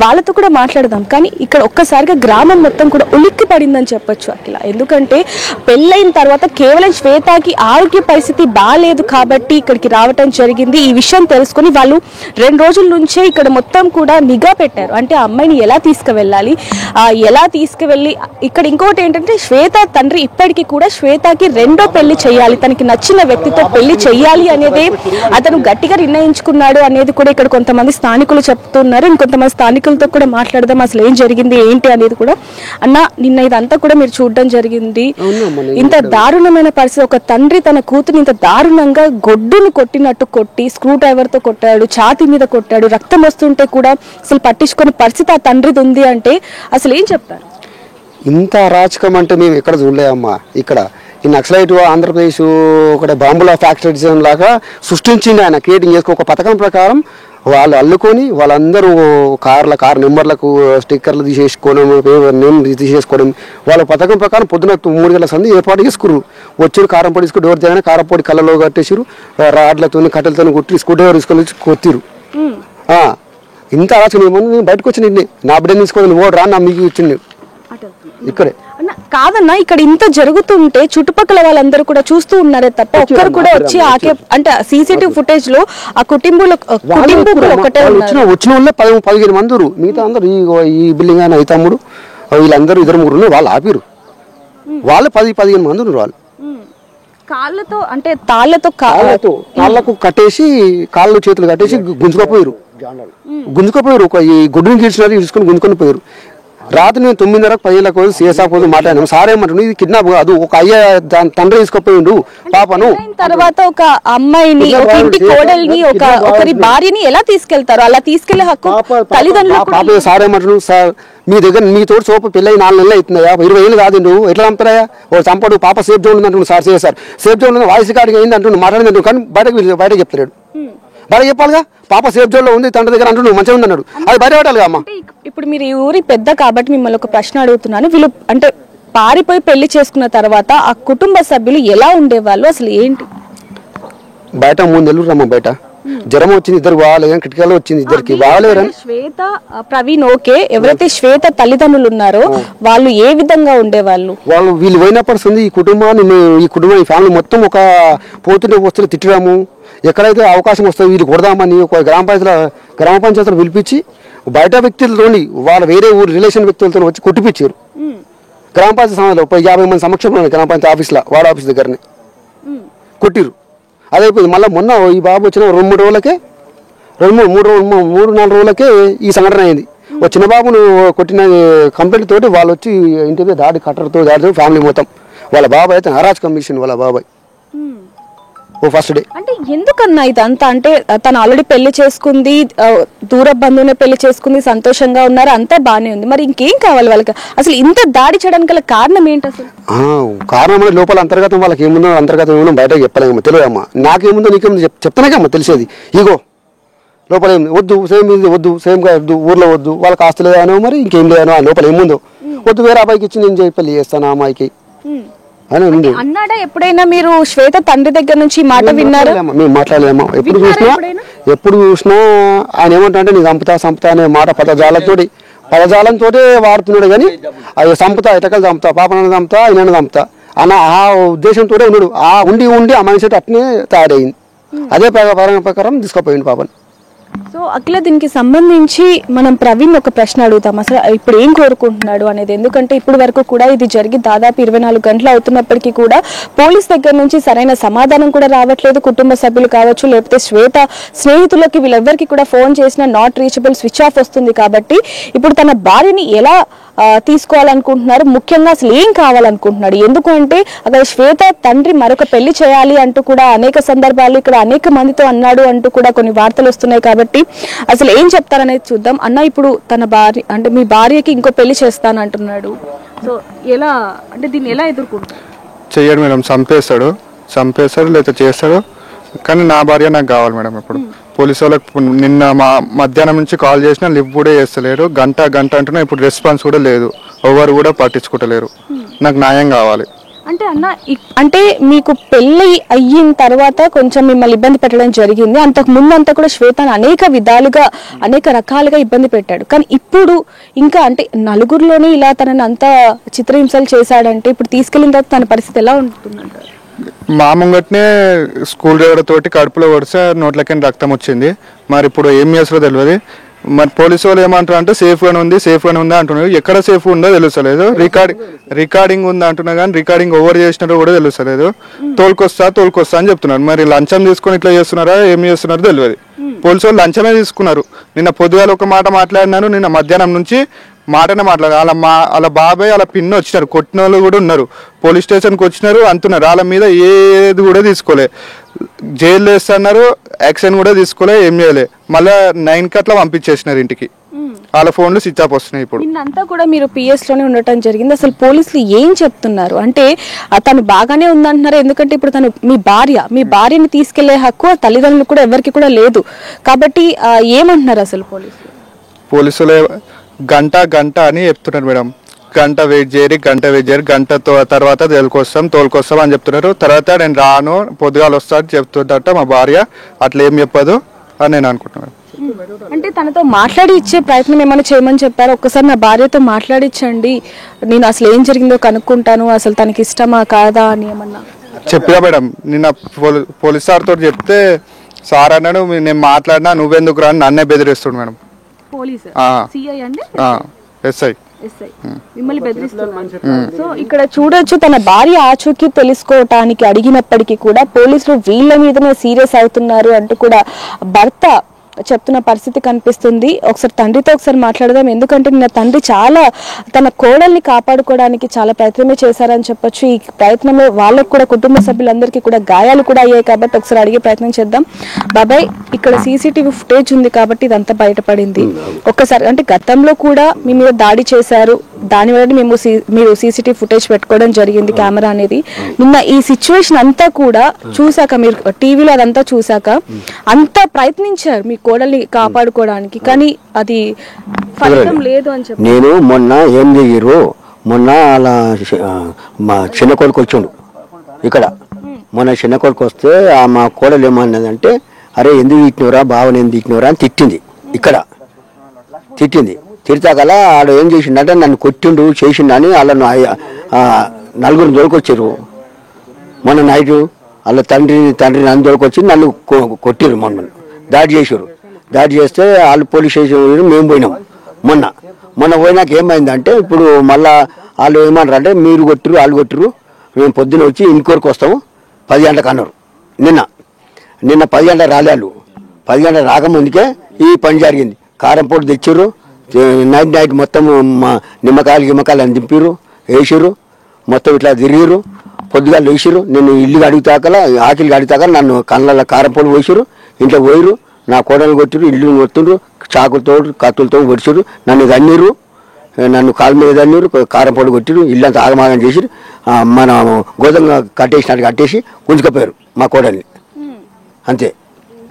వాళ్ళతో కూడా మాట్లాడదాం. కానీ ఇక్కడ ఒక్కసారిగా గ్రామం మొత్తం కూడా ఉలిక్కి పడిందని చెప్పొచ్చు అఖిల. ఎందుకంటే పెళ్ళైన తర్వాత కేవలం శ్వేతకి ఆరోగ్య పరిస్థితి బాగాలేదు కాబట్టి ఇక్కడికి రావటం జరిగింది. ఈ విషయం తెలుసుకుని వాళ్ళు 2 రోజుల నుంచే ఇక్కడ మొత్తం కూడా నిఘా పెట్టారు. అంటే ఆ అమ్మాయిని ఎలా తీసుకువెళ్ళాలి, ఎలా తీసుకువెళ్ళి ఇక్కడ ఇంకోటి ఏంటంటే శ్వేత తండ్రి ఇప్పటికీ కూడా శ్వేతకి 2వ పెళ్లి చేయాలి, తనకి నచ్చిన వ్యక్తితో పెళ్లి చేయాలి అనేది అతను గట్టిగా నిర్ణయించుకున్నాడు అనేది కూడా ఇక్కడ కొంతమంది స్థానికులు చెప్తున్నారు. ఇంకొంతమంది స్థానికులతో కూడా మాట్లాడదాం అసలు ఏం జరిగింది ఏంటి అనేది కూడా. అన్న నిన్న ఇదంతా కూడా మీరు చూడడం జరిగింది. ఇంత దారుణమైన పరిస్థితి, ఒక తండ్రి తన కూతురు ఇంత దారుణంగా గొడ్డును కొట్టినట్టు కొట్టి స్క్రూ డ్రైవర్ తో కొట్టాడు, ఛాతీ మీద కొట్టాడు, రక్తం వస్తుంటే కూడా అసలు పట్టించుకునే పరిస్థితి ఆ తండ్రిది ఉంది అంటే అసలు ఏం చెప్తారు? ఇంత అరాచకం అంటే మేము ఎక్కడ చూడలేమమ్మా. ఇక్కడ ఈ నక్సలైట్ ఆంధ్రప్రదేశ్ ఒకటి బాంబుల ఫ్యాక్టరీ లాగా సృష్టించింది ఆయన, క్రియేటింగ్ చేసుకో ఒక పథకం ప్రకారం వాళ్ళు అల్లుకొని వాళ్ళందరూ కార్ నెంబర్లకు స్టిక్కర్లు తీసేసుకోవడం, నేమ్ తీసేసుకోవడం, వాళ్ళ పథకం ప్రకారం పొద్దున 3 గంటల సంది ఏర్పాటు చేసుకున్నారు. వచ్చి కారం పొడి తీసుకుని డోర్ దిగానే కారం పొడి కళ్ళలో కట్టేసారు, రాడ్లతో కట్టెలతో కొట్టి స్కూల్ డ్రైవర్ తీసుకొని కొత్తిరు. ఇంత ఆలోచన నేను బయటకు వచ్చి నా బిడ్డని తీసుకొని ఓడు రా నా మీకు ఇచ్చింది ఇక్కడే కాదన్నా. ఇక్కడ ఇంత జరుగుతుంటే చుట్టుపక్కల వాళ్ళందరూ కూడా చూస్తూ ఉన్నారే తప్ప ఒక్కరు కూడా వచ్చి అంటే సీసీటీవీ ఫుటేజ్ లో ఆ కుటుంబంలో ఒకటే వచ్చిన వాళ్ళే 15 మంది, మిగతా అందరూ ఈ బిల్డింగ్ ఆయన తమ్ముడు వీళ్ళందరూ 2-3 వాళ్ళు ఆపిరు. వాళ్ళు 10-15 మంది ఉన్నారు. వాళ్ళు కాళ్ళతో అంటే తాళ్లతో కాళ్ళకు కట్టేసి కాళ్ళు చేతులు కట్టేసి గుంజుకోపోయారు. ఈ గుడ్డుని గీడ్చినారు, తీసుకొని గుంజుకొని పోయారు. రాత్రి నేను 9:30 10 సిఎస్ఆర్ కోసం మాట్లాడాను. సార్ ఏమంటాడు ఇది కిడ్నాప్ కాదు, ఒక అయ్య తండ్రి తీసుకుపోయిండు పాపను. తర్వాత ఒక అమ్మాయిని, ఒక ఇంటి కోడల్ని, ఒకరి భార్యని ఎలా తీసుకెళ్తారు? అలా తీసుకెళ్లే హక్కు తల్లిదండ్రులు. సార్ ఏమంటాడు, సార్ మీ దగ్గర మీతో సోప పెళ్ళి 4 నెలలు అవుతున్నాయా, 20 ఏళ్ళు కాదు ఎట్లా చంపుతారా, ఓ చంపడు పాప సేఫ్ జోన్ ఉంది అంటుండు. Sir safe zone voice recording అయింది అంటుండు, మాట్లాడింది అంటుండు. కానీ బయటకు చెప్తాడు. భార్య చెప్పాలిగా, పాప సేఫ్ జోన్లో ఉంది తండ్రి దగ్గర అంటూ మంచిగా ఉంది అన్నాడు, అది భార్య పెట్టాలిగా అమ్మ. ఇప్పుడు మీరు ఈ ఊరి పెద్ద కాబట్టి మిమ్మల్ని ఒక ప్రశ్న అడుగుతున్నాను. వీళ్ళు అంటే పారిపోయి పెళ్లి చేసుకున్న తర్వాత ఆ కుటుంబ సభ్యులు ఎలా ఉండేవాళ్ళు, అసలు ఏంటి? బయట 3 నెలలు రమ్మ, బయట జ్వరం వచ్చింది, ఇద్దరు బాగాలేదు, కిటికీలో వచ్చింది, ఇద్దరికి బాగాలేరని. శ్వేత ప్రవీణ్ ఓకే, ఎవరైతే శ్వేత తల్లిదండ్రులు ఉన్నారో వాళ్ళు ఏ విధంగా ఉండేవాళ్ళు? వాళ్ళు వీళ్ళు పోయినప్పుడు ఈ కుటుంబం ఫ్యామిలీ మొత్తం ఒక పోతుంటే వస్తువులు తిట్టడము, ఎక్కడైతే అవకాశం వస్తుందో వీళ్ళు కొడదామని ఒక గ్రామ పంచాయతీలో పిలిపించి బయట వ్యక్తులతోని వాళ్ళ వేరే ఊరు రిలేషన్ వ్యక్తులతో వచ్చి కొట్టిపించారు. గ్రామ పంచాయతీ సమాజంలో 50 మంది సమక్షంలో గ్రామ పంచాయతీ ఆఫీస్లో వార్డ్ ఆఫీస్ దగ్గరనే కొట్టిరు. అదైపోయింది. మళ్ళీ మొన్న ఈ బాబు వచ్చిన 2-3 రోజులకే 3-4 రోజులకే ఈ సంఘటన అయింది. ఒక చిన్న బాబును కొట్టిన కంప్లైంట్ తోటి వాళ్ళు వచ్చి ఇంటి దాడి కట్టర్తో దాడి ఫ్యామిలీ మొత్తం. వాళ్ళ బాబాయ్ అయితే అరాజ్ కమిషన్ వాళ్ళ బాబాయ్ ఫస్ట్ డే. అంటే ఎందుకన్నా ఇదంతా? అంటే తను ఆల్రెడీ పెళ్లి చేసుకుంది, దూర బంధువునే పెళ్లి చేసుకుంది, సంతోషంగా ఉన్నారు, అంతా బానే ఉంది, మరి ఇంకేం కావాలి వాళ్ళకి? అసలు ఇంత దాడి చేయడానికి గల కారణం ఏంటి అసలు? కారణం అంటే లోపల అంతర్గతం వాళ్ళకి ఏముందో అంతర్గతం ఏముందో బయట చెప్పలేమమ్మా, తెలియదమ్మా. నాకేముందో నీకేముందో చెప్తానేకమ్మా తెలిసేది. ఇగో లోపల ఏమి వద్దు, సేమ్ ఇది వద్దు, సేమ్గా వద్దు, ఊర్లో వద్దు, వాళ్ళకి ఆస్తి లేదానో మరి ఇంకేం లేదానో, ఆ లోపల ఏముందో వద్దు, వేరే అబ్బాయికి ఇచ్చి నేను పెళ్లి చేస్తాను ఆ అమ్మాయికి అని ఉంది. అన్నాడా ఎప్పుడైనా? మీరు శ్వేత తండ్రి దగ్గర నుంచి మాట విన్నారా? మేము మాట్లాడలేమా. ఎప్పుడు చూసినా ఆయన ఏమంటే నీకు సంపుతా అనే మాట పదజాలంతో వాడుతున్నాడు. కానీ అది సంపుతా, ఎటకలు చంపుతా, పాపనని చంపుతా, ఆయన చంపుతా అన్న ఆ ఉద్దేశంతో ఉన్నాడు. ఆ ఉండి ఆ మనిషి అట్నే తయారయ్యింది. అదే ప్రకారం తీసుకుపోయింది పాపని. సో అఖిల, దీనికి సంబంధించి మనం ప్రవీణ్ ఒక ప్రశ్న అడుగుతాం, అసలు ఇప్పుడు ఏం కోరుకుంటున్నాడు అనేది. ఎందుకంటే ఇప్పటి వరకు కూడా ఇది జరిగి దాదాపు 24 గంటలు అవుతున్నప్పటికీ కూడా పోలీస్ దగ్గర నుంచి సరైన సమాధానం కూడా రావట్లేదు. కుటుంబ సభ్యులు కావచ్చు, లేకపోతే శ్వేత స్నేహితులకి వీళ్ళెవ్వరికి కూడా ఫోన్ చేసినా నాట్ రీచబుల్, స్విచ్ ఆఫ్ వస్తుంది. కాబట్టి ఇప్పుడు తన భార్యని ఎలా తీసుకోవాలనుకుంటున్నారు, ముఖ్యంగా అసలు ఏం కావాలనుకుంటున్నాడు? ఎందుకు అంటే అక్కడ శ్వేత తండ్రి మరొక పెళ్లి చేయాలి అంటూ కూడా అనేక సందర్భాలు ఇక్కడ అనేక మందితో అన్నాడు అంటూ కూడా కొన్ని వార్తలు వస్తున్నాయి. కాబట్టి అసలు ఏం చెప్తారనేది చూద్దాం. అన్న, ఇప్పుడు తన భార్య అంటే మీ భార్యకి ఇంకో పెళ్లి చేస్తానంటున్నాడు, సో ఎలా అంటే దీన్ని ఎలా ఎదుర్కొంటారు? చెయ్యడు మేడం, చంపేస్తాడు లేదా చేస్తాడు, కానీ నా భార్య నాకు కావాలి మేడం. ఇప్పుడు పోలీసు వాళ్ళకి నిన్న మధ్యాహ్నం నుంచి కాల్ చేసినా లిఫ్ట్ కూడా చేస్తలేరు, గంట అంటున్నా ఇప్పుడు రెస్పాన్స్ కూడా లేదు, ఎవరు కూడా పట్టించుకుంటలేరు. నాకు న్యాయం కావాలి. అంటే అన్న, అంటే మీకు పెళ్లి అయిన తర్వాత కొంచెం మిమ్మల్ని ఇబ్బంది పెట్టడం జరిగింది. అంతకు ముందు అంతా కూడా శ్వేతను అనేక విధాలుగా అనేక రకాలుగా ఇబ్బంది పెట్టాడు. కానీ ఇప్పుడు ఇంకా అంటే నలుగురిలోనే ఇలా తనని అంతా చిత్రహింసలు చేశాడంటే ఇప్పుడు తీసుకెళ్ళిన తర్వాత తన పరిస్థితి ఎలా ఉంటుందంటారు? మా ముంగట్నే స్కూల్ డ్రైవర్ తోటి కడుపులో వడిసే నోట్లకైనా రక్తం వచ్చింది. మరి ఇప్పుడు ఏం చేస్తారో తెలియదు. మరి పోలీసు వాళ్ళు ఏమంటారు అంటే సేఫ్గానే ఉంది అంటున్నారు. ఎక్కడ సేఫ్ ఉందో తెలుస్తలేదు. రికార్డింగ్ ఉంది అంటున్నా కానీ రికార్డింగ్ ఓవర్ చేసినారో కూడా తెలుస్తలేదు. తోలుకొస్తా అని చెప్తున్నారు. మరి లంచం తీసుకొని ఇట్లా చేస్తున్నారా, ఏం చేస్తున్నారో తెలియదు. పోలీసు వాళ్ళు లంచమే తీసుకున్నారు. నిన్న పొద్దుగాల ఒక మాట మాట్లాడినారు, నిన్న మధ్యాహ్నం నుంచి మాటనే మాట్లాడారు. వాళ్ళ బాబాయ్ వాళ్ళ పిన్ని వచ్చినారు, కొట్టిన వాళ్ళు కూడా ఉన్నారు, పోలీస్ స్టేషన్కి వచ్చినారు అంటున్నారు. వాళ్ళ మీద ఏది కూడా తీసుకోలే, జైలు వేస్తున్నారు, యాక్షన్ కూడా తీసుకోలే, ఏం చేయలే. మళ్ళీ 9 అట్లా పంపించేసినారు ఇంటికి. వాళ్ళ ఫోన్లు స్విచ్ ఆఫ్ వస్తున్నాయి. ఇప్పుడు నిన్నంతా కూడా మీరు PS లోనే ఉండటం జరిగింది. అసలు పోలీసులు ఏం చెప్తున్నారు అంటే తను బాగానే ఉందంటున్నారు. ఎందుకంటే ఇప్పుడు తను మీ భార్యని తీసుకెళ్లే హక్కు తల్లిదండ్రులు కూడా ఎవరికి కూడా లేదు. కాబట్టి ఏమంటున్నారు అసలు పోలీసులు? గంట అని చెప్తున్నారు మేడం. గంట వెయిట్ చేయరు, గంట తర్వాత తోలుకొస్తాం అని చెప్తున్నారు. తర్వాత నేను రాను, పొద్దుగాలు వస్తా అని చెప్తుందట మా భార్య. అట్లా ఏం చెప్పదు అని నేను అనుకుంటున్నాను. అంటే తనతో మాట్లాడి ఇచ్చే ప్రయత్నం ఏమైనా చేయమని చెప్పారు? ఒక్కసారి నా భార్యతో మాట్లాడించండి, నేను అసలు ఏం జరిగిందో కనుక్కుంటాను, అసలు తనకి ఇష్టమా కాదా అని ఏమన్నా చెప్పినా మేడం. నిన్న పోలీస్ సార్ తోటి చెప్తే సార్ అన్నాడు నేను మాట్లాడినా నువ్వెందుకు రా అని నన్నే బెదిరిస్తుడు మేడం. ఎస్ఐ మిమ్మల్ని బెదిరిస్తున్నారు. సో ఇక్కడ చూడొచ్చు, తన భార్య ఆచూకీ తెలుసుకోవటానికి అడిగినప్పటికీ కూడా పోలీసులు వీళ్ళ మీదనే సీరియస్ అవుతున్నారు అంటూ కూడా భర్త చెప్తున్న పరిస్థితి కనిపిస్తుంది. ఒకసారి తండ్రితో ఒకసారి మాట్లాడదాం. ఎందుకంటే నిన్న తండ్రి చాలా తన కోడల్ని కాపాడుకోవడానికి చాలా ప్రయత్నమే చేశారని చెప్పొచ్చు. ఈ ప్రయత్నంలో వాళ్ళకు కూడా కుటుంబ సభ్యులందరికీ కూడా గాయాలు కూడా అయ్యాయి. కాబట్టి ఒకసారి అడిగే ప్రయత్నం చేద్దాం. బాబాయ్, ఇక్కడ సీసీటీవీ ఫుటేజ్ ఉంది కాబట్టి ఇదంతా బయటపడింది. ఒక్కసారి అంటే గతంలో కూడా మీ మీద దాడి చేశారు, దానివల్ల మీరు సీసీటీవీ ఫుటేజ్ పెట్టుకోవడం జరిగింది, కెమెరా అనేది. నిన్న ఈ సిచ్యువేషన్ అంతా కూడా చూసాక, మీరు టీవీలో అదంతా చూసాక అంతా ప్రయత్నించారు మీ కోడల్ని కాపాడుకోవడానికి, కానీ అది ఫలితం లేదు అని చెప్పి. నేను మొన్న ఏం చేయరు, మొన్న అలా మా చిన్న కొడుకు వచ్చిండు ఇక్కడ. మొన్న చిన్న కొడుకు వస్తే మా కోడలు ఏమన్నదంటే, అరే ఎందుకు తిట్టినవరా, బావని ఎందుకు తిట్టినవరా అని తిట్టింది. ఇక్కడ తిట్టింది. తిడతాకలా ఆడు ఏం చేసిండంటే నన్ను కొట్టిండు చేసిండని వాళ్ళను నలుగురు దొరికొచ్చారు. మొన్న నైటు వాళ్ళ తండ్రి నన్ను దొరికొచ్చి నన్ను కొట్టిరు. దాడి చేసారు. దాడి చేస్తే వాళ్ళు పోలీస్ స్టేషన్ మేము పోయినాం. మొన్న పోయినాక ఏమైందంటే, ఇప్పుడు మళ్ళా వాళ్ళు ఏమన్నారు అంటే, మీరు కొట్టిరు వాళ్ళు కొట్టిరు, మేము పొద్దున వచ్చి ఇంకొరకు వస్తాము 10 గంటలకు అన్నారు. నిన్న 10 గంటలకు రాలేదు. 10 గంటలకు రాకముందుకే ఈ పని జరిగింది. కారం పొడి తెచ్చిర్రు, నైట్ మొత్తం నిమ్మకాయలు అని దింపిర్రు, వేసిర్రు, మొత్తం ఇట్లా తిరిగిర్రు. పొద్దుగా వేసిర్రు. నేను ఇల్లు అడుగుతాకలా ఆకిలి అడుగుతాక నన్ను కళ్ళ కారం పొడి పోసిర్రు, ఇంట్లో పోయిర్రు, నా కోడలు కొట్టిరు, ఇల్లు కొట్టిండ్రు, చాకులతో కత్తులతో పొడిచిర్రు, నన్ను తన్నీరు, నన్ను కాలు మీద తన్నీరు, కారం పొడి కొట్టిరు, ఇల్లంతా ఆగమాగం చేసిరు. మన గోధుమ కట్టేసినట్టు కట్టేసి గుంజుకపోయారు మా కోడల్ని. అంతే.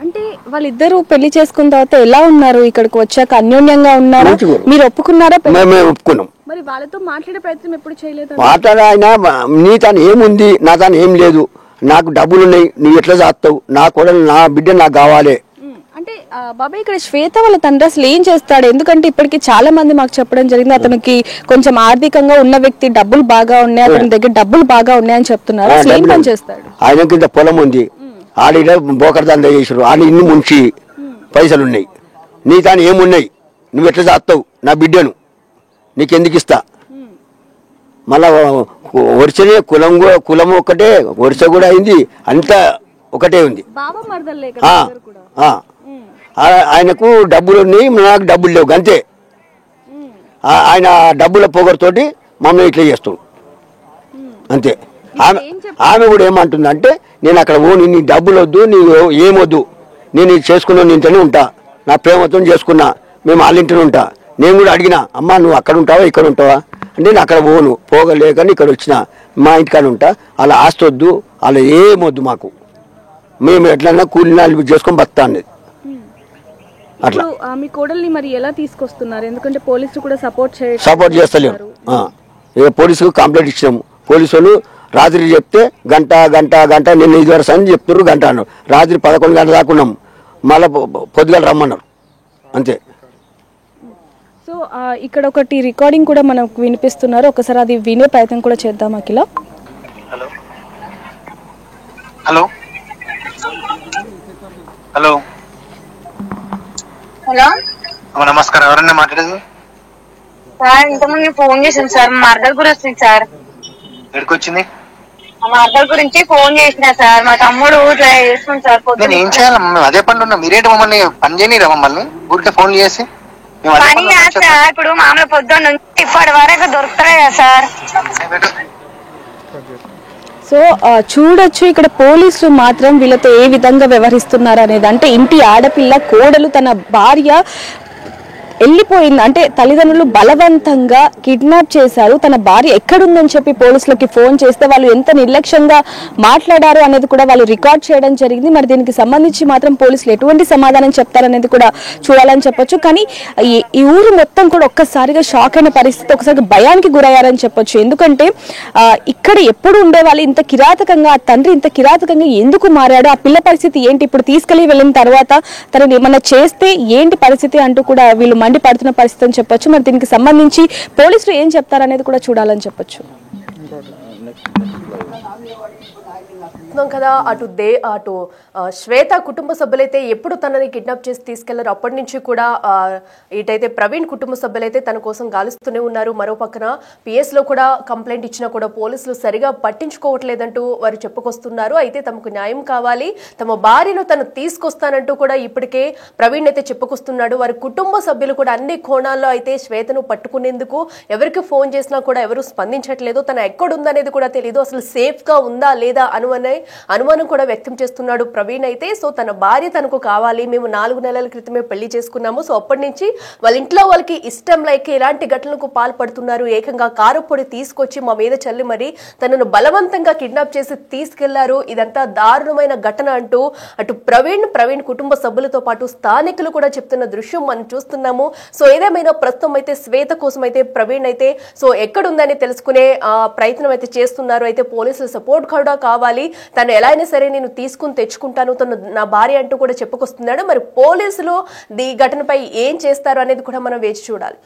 అంటే వాళ్ళిద్దరూ పెళ్లి చేసుకున్న తర్వాత ఎలా ఉన్నారు? ఇక్కడికి వచ్చాక అన్యోన్యంగా ఉన్నారు? మీరు ఒప్పుకున్నారా? మేము ఒప్పుకున్నాం. మరి వాళ్ళతో మాట్లాడే ప్రయత్నం ఎప్పుడు చేయలేదు? ఆయన నీ తాను ఏముంది, నా తాను ఏం లేదు, నాకు డబ్బులు ఉన్నాయి, నువ్వు ఎట్లా చేస్తావు, నా కోడలు నా బిడ్డ నాకు కావాలి. అంటే బాబాయ్, ఇక్కడ శ్వేత వాళ్ళ తండ్రి అసలు ఏం చేస్తాడు? ఎందుకంటే ఇప్పటికి చాలా మంది మాకు చెప్పడం జరిగింది, అతనికి కొంచెం ఆర్థికంగా ఉన్న వ్యక్తి, డబ్బులు బాగా ఉన్నాయి, అతని దగ్గర డబ్బులు బాగా ఉన్నాయని చెప్తున్నారు. అసలు ఏం పని చేస్తాడు? ఆయన కింద పొలం ఉంది, ఆడ బోకర్ దందా చేసారు, ఆడ ఇన్ని ముంచి పైసలున్నాయి, నీ తాను ఏమున్నాయి, నువ్వు ఎట్లా చేస్తావు నా బిడ్డను, నీకెందుకు ఇస్తా. మళ్ళా వరుసనే కులం ఒకటే, వరుస కూడా అయింది, అంతా ఒకటే ఉంది. ఆయనకు డబ్బులు ఉన్నాయి, నాకు డబ్బులు లేవు, అంతే. ఆయన డబ్బుల పొగరుతోటి మమ్మల్ని ఇట్లా చేస్తాడు, అంతే. ఆమె కూడా ఏమంటుందంటే, నేను అక్కడ నీ డబ్బులు వద్దు, నీవు ఏమొద్దు, నేను ఇది చేసుకున్నా, ఇంట్లోనే ఉంటా, నా ప్రేమతో చేసుకున్నా, మేము వాళ్ళ ఇంటిని ఉంటా. నేను కూడా అడిగినా, అమ్మ నువ్వు అక్కడ ఉంటావా ఇక్కడ ఉంటావా అంటే, నేను అక్కడ పోగలేకని ఇక్కడ వచ్చిన, మా ఇంటికాడ ఉంటా, అలా ఆస్తి వద్దు, అలా ఏమొద్దు మాకు, మేము ఎట్లన్నా కూలినాలు చేసుకొని బతా అనేది. అట్లా మీ కోడల్ని మరి ఎలా తీసుకొస్తున్నారు? ఎందుకంటే పోలీసులు కూడా సపోర్ట్ చేస్తలేరు. ఇక పోలీసుకు కంప్లైంట్ ఇచ్చినాము. పోలీసు వాళ్ళు రాత్రి చెప్తే గంట నిన్న 5 వరకు అని చెప్తున్నారు, గంట అన్నారు. రాత్రి 11 గంటల దాకా ఉన్నాం, మళ్ళీ పొద్దుగాల రమ్మన్నారు, అంతే. సో ఇక్కడ ఒకటి రికార్డింగ్ కూడా మనకు వినిపిస్తున్నారు, ఒకసారి అది వినే ప్రయత్నం కూడా చేద్దాం. అఖిల, హలో హలో హలో హలో నమస్కారం, ఎవరన్నా మాట్లాడేది? సార్ ఇంతకుముందు ఫోన్ చేశాను సార్, మా మరదల గురించి వచ్చింది సార్. ఎక్కడికి వచ్చింది? మా మరదల గురించి ఫోన్ చేసిన సార్, మా తమ్ముడు ఇట్లా చేస్తుంది సార్. నేను ఏం చేయాలమ్మా, మేము అదే పనులు ఉన్నాం, మీరేంటి మమ్మల్ని పని చేయనిరా మమ్మల్ని ఊరికే ఫోన్ చేసి? పని కాదు సార్, ఇప్పుడు మామూలు పొద్దున్న నుంచి ఇప్పటి వరకు దొరుకుతాయి కదా సార్. సో చూడొచ్చు ఇక్కడ పోలీసులు మాత్రం వీళ్ళతో ఏ విధంగా వ్యవహరిస్తున్నారు అనేది. అంటే ఇంటి ఆడపిల్ల కోడలు తన భార్య వెళ్ళిపోయింది అంటే తల్లిదండ్రులు బలవంతంగా కిడ్నాప్ చేశారు, తన భార్య ఎక్కడుందని చెప్పి పోలీసులకి ఫోన్ చేస్తే వాళ్ళు ఎంత నిర్లక్ష్యంగా మాట్లాడారు అనేది కూడా వాళ్ళు రికార్డ్ చేయడం జరిగింది. మరి దీనికి సంబంధించి మాత్రం పోలీసులు ఎటువంటి సమాధానం చెప్తారనేది కూడా చూడాలని చెప్పొచ్చు. కానీ ఈ ఊరు మొత్తం కూడా ఒక్కసారిగా షాక్ అయిన పరిస్థితి, ఒకసారి భయానికి గురయ్యారని చెప్పొచ్చు. ఎందుకంటే ఇక్కడ ఎప్పుడు ఉండేవాళ్ళు ఇంత కిరాతకంగా, ఆ తండ్రి ఇంత కిరాతకంగా ఎందుకు మారాడు, ఆ పిల్ల పరిస్థితి ఏంటి, ఇప్పుడు తీసుకెళ్లి వెళ్ళిన తర్వాత తనని ఏమన్నా చేస్తే ఏంటి పరిస్థితి అంటూ కూడా వీళ్ళు మండిపడుతున్న పరిస్థితి అని చెప్పొచ్చు. మరి దీనికి సంబంధించి పోలీసులు ఏం చెప్తారనేది కూడా చూడాలని చెప్పొచ్చు. కదా అటు శ్వేత కుటుంబ సభ్యులైతే ఎప్పుడు తనని కిడ్నాప్ చేసి తీసుకెళ్లారు అప్పటి నుంచి కూడా ఇటైతే ప్రవీణ్ కుటుంబ సభ్యులైతే తన కోసం గాలిస్తూనే ఉన్నారు. మరో పక్కన పిఎస్ లో కూడా కంప్లైంట్ ఇచ్చినా కూడా పోలీసులు సరిగా పట్టించుకోవట్లేదంటూ వారు చెప్పుకొస్తున్నారు. అయితే తమకు న్యాయం కావాలి, తమ భార్యను తను తీసుకొస్తానంటూ కూడా ఇప్పటికే ప్రవీణ్ అయితే చెప్పుకొస్తున్నాడు. వారి కుటుంబ సభ్యులు కూడా అన్ని కోణాల్లో అయితే శ్వేతను పట్టుకునేందుకు ఎవరికి ఫోన్ చేసినా కూడా ఎవరు స్పందించట్లేదు. తన ఎక్కడుందనేది కూడా తెలియదు, అసలు సేఫ్ గా ఉందా లేదా అనుమానం కూడా వ్యక్తం చేస్తున్నాడు ప్రవీణ్ అయితే. సో తన భార్య తనకు కావాలి, మేము 4 నెలల క్రితమే పెళ్లి చేసుకున్నాము, సో అప్పటి నుంచి వాళ్ళ ఇంట్లో వాళ్ళకి ఇష్టం లేక ఇలాంటి ఘటనలకు పాల్పడుతున్నారు, ఏకంగా కారు పొడి తీసుకొచ్చి మా మీద చల్లి మరి తనను బలవంతంగా కిడ్నాప్ చేసి తీసుకెళ్లారు, ఇదంతా దారుణమైన ఘటన అంటూ అటు ప్రవీణ్ కుటుంబ సభ్యులతో పాటు స్థానికులు కూడా చెప్తున్న దృశ్యం మనం చూస్తున్నాము. సో ఏదేమైనా ప్రస్తుతం అయితే శ్వేత కోసం అయితే ప్రవీణ్ అయితే సో ఎక్కడుందని తెలుసుకునే ప్రయత్నం అయితే చేస్తున్నారు. అయితే పోలీసుల సపోర్ట్ కూడా కావాలి, తను ఎలా అయినా సరే నేను తీసుకుని తెచ్చుకుంటాను, తను నా భార్య అంటూ కూడా చెప్పుకొస్తున్నాడు. మరి పోలీసులు ఈ ఘటనపై ఏం చేస్తారు అనేది కూడా మనం వేచి చూడాలి.